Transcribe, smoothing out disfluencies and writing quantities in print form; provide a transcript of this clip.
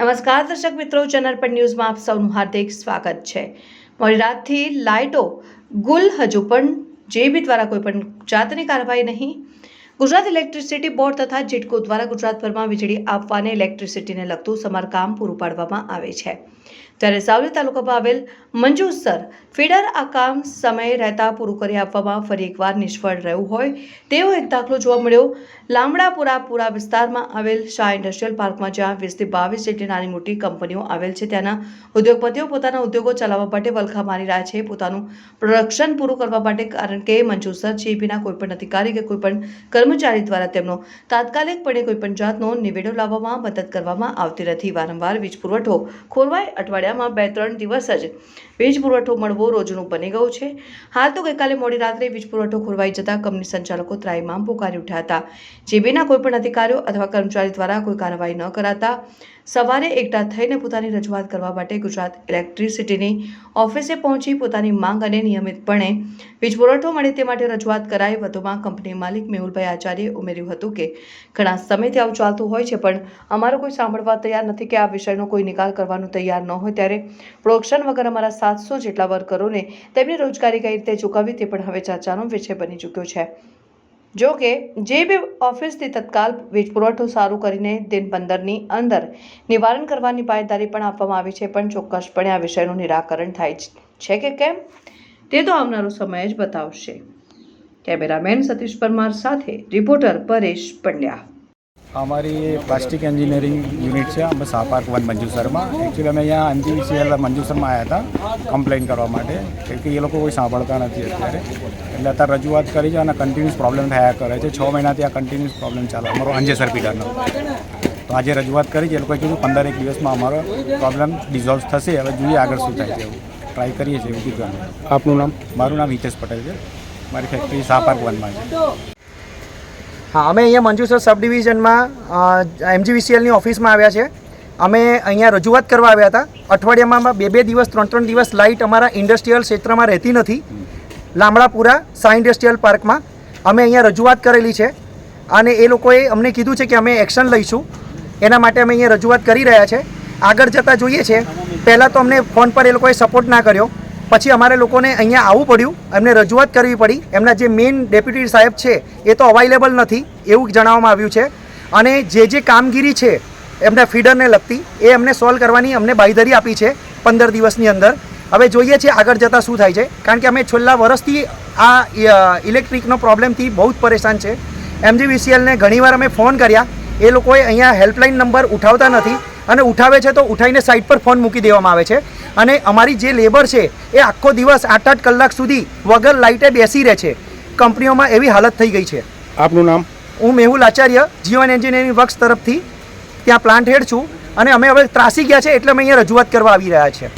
નમસ્કાર દર્શક મિત્રો, ચેનલ પર ન્યૂઝમાં આપ સૌનું હાર્દિક સ્વાગત છે। મોડી રાતથી લાઇટો ગુલ, હજુ પણ જેબી દ્વારા કોઈપણ જાતની કાર્યવાહી નહીં। ગુજરાત ઇલેક્ટ્રિસિટી બોર્ડ તથા જેટકો દ્વારા ગુજરાતભરમાં વીજળી આપવાને ઇલેક્ટ્રિસિટીને લગતું સમારકામ પૂરું પાડવામાં આવે છે, ત્યારે સાવલી તાલુકામાં આવેલ મંજુસર ફીડર આ કામ સમય રહેતા પૂરું કરી આપવામાં ફરી એકવાર નિષ્ફળ રહ્યું હોય તેવો એક દાખલો જોવા મળ્યો। લામડાપુરા વિસ્તારમાં આવેલ શાહ ઇન્ડસ્ટ્રીયલ પાર્કમાં, જ્યાં 20 થી 22 જેટલી નાની મોટી કંપનીઓ આવેલ છે, ત્યાંના ઉદ્યોગપતિઓ પોતાના ઉદ્યોગો ચલાવવા માટે વલખા મારી રહ્યા છે પોતાનું પ્રોડક્શન પૂરું કરવા માટે, કારણ કે મંજુસર જેબીના કોઈપણ અધિકારી કે કોઈપણ કર્મચારી દ્વારા તેમનો તાત્કાલિકપણે કોઈપણ જાતનો નિવેડો લાવવામાં મદદ કરવામાં આવતી નથી। વારંવાર વીજ પુરવઠો ખોરવાય, અઠવાડિયામાં 2-3 દિવસ જ વીજ પુરવઠો મળવો રોજનું બની ગયું છે। હાલ તો ગઈકાલે મોડી રાત્રે વીજ પુરવઠો ખોરવાઈ જતા કંપની સંચાલકો ત્રાહિમામ પોકારી ઉઠ્યા હતા। જેબીના કોઈપણ અધિકારીઓ અથવા કર્મચારી દ્વારા કોઈ કાર્યવાહી ન કરાતા સવારે એકઠા થઈને પોતાની રજૂઆત કરવા માટે ગુજરાત ઇલેક્ટ્રિસિટીની ઓફિસે પહોંચી પોતાની માંગ અને નિયમિતપણે વીજ પુરવઠો મળે તે માટે રજૂઆત કરાઈ। વધુમાં કંપની માલિક મેહુલભાઈ આચાર્યએ ઉમેર્યું હતું કે ઘણા સમયથી આવું ચાલતું હોય છે, પણ અમારો કોઈ સાંભળવા તૈયાર નથી કે આ વિષયનો કોઈ નિકાલ કરવાનું તૈયાર ન હોય, ત્યારે પ્રોડક્શન વગર અમારા 700 જેટલા વર્કરોને તેમની રોજગારી કઈ રીતે ચૂકવવી તે પણ હવે ચર્ચાનો વિષય બની ચૂક્યો છે। જો કે જેબી ઓફિસથી તત્કાલ વીજ પુરવઠો સારું કરીને દિન 15ની અંદર નિવારણ કરવાની બાંયધરી પણ આપવામાં આવી છે, પણ ચોક્કસપણે આ વિષયનું નિરાકરણ થાય છે કે કેમ તે તો આવનારો સમય જ બતાવશે। કેમેરામેન સતીશ પરમાર સાથે રિપોર્ટર પરેશ પંડ્યા। हमारी प्लास्टिक इंजीनियरिंग यूनिट से हम शाह पार्क 1 मंजूसर में एक्चुअली અમે यहाँ MGVCL મંજુસર में आया था કમ્પ્લેન કરવા માટે, કે એ લોકો કોઈ સાંભળતા નથી અત્યારે, એટલે અત્યારે રજૂઆત કરી છે અને કન્ટિન્યુઅસ પ્રોબ્લેમ થયા કરે છે। 6 મહિનાથી આ કન્ટિન્યુઅસ પ્રોબ્લેમ ચાલે અમારો અંજેસર પીડરનો। તો આજે રજૂઆત કરી છે, એ લોકોએ કીધું 15-1 દિવસમાં અમારો પ્રોબ્લેમ ડિઝોલ્વ થશે। હવે જોઈએ આગળ શું થાય છે, એવું ટ્રાય કરીએ છીએ એવું કીધું। આપનું નામ? મારું નામ હિતેશ પટેલ છે, મારી ફેક્ટરી શાહ પાર્ક 1માં છે। હા, અમે અહીંયા મંજુસર સબ ડિવિઝનમાં MGVCLની ઓફિસમાં આવ્યા છે। અમે અહીંયા રજૂઆત કરવા આવ્યા હતા। અઠવાડિયામાં 2-2 દિવસ 3-3 દિવસ લાઇટ અમારા ઇન્ડસ્ટ્રીયલ ક્ષેત્રમાં રહેતી નથી। લામડાપુરા શાહ ઇન્ડસ્ટ્રીયલ પાર્કમાં અમે અહીંયા રજૂઆત કરેલી છે અને એ લોકોએ અમને કીધું છે કે અમે એક્શન લઈશું, એના માટે અમે અહીંયા રજૂઆત કરી રહ્યા છે। આગળ જતાં જોઈએ છે, પહેલાં તો અમને ફોન પર એ લોકોએ સપોર્ટ ના કર્યો, પછી અમારે લોકોને અહીંયા આવવું પડ્યું, એમને રજૂઆત કરવી પડી। એમના જે મેઇન ડેપ્યુટી સાહેબ છે એ તો અવાઇલેબલ નથી એવું જણાવવામાં આવ્યું છે, અને જે કામગીરી છે એમના ફીડરને લગતી એ અમને સોલ્વ કરવાની અમને બાંયધરી આપી છે 15 દિવસની અંદર। હવે જોઈએ છીએ આગળ જતાં શું થાય છે, કારણ કે અમે છેલ્લા વર્ષથી આ ઇલેક્ટ્રિકનો પ્રોબ્લેમથી બહુ જ પરેશાન છે। MGVCLને ઘણીવાર અમે ફોન કર્યા, એ લોકોએ અહીંયા હેલ્પલાઇન નંબર ઉઠાવતા નથી, અને ઉઠાવે છે તો ઉઠાવીને સાઇડ પર ફોન મૂકી દેવામાં આવે છે, અને અમારી જે લેબર છે એ આખો દિવસ 8-8 કલાક સુધી વગર લાઇટે બેસી રહે છે। કંપનીઓમાં એવી હાલત થઈ ગઈ છે। આપનું નામ? હું મેહુલ આચાર્ય, જીવન એન્જિનિયરિંગ વર્ક્સ તરફથી ત્યાં પ્લાન્ટ હેડ છું, અને અમે હવે ત્રાસી ગયા છે એટલે અમે અહીંયા રજૂઆત કરવા આવી રહ્યા છીએ।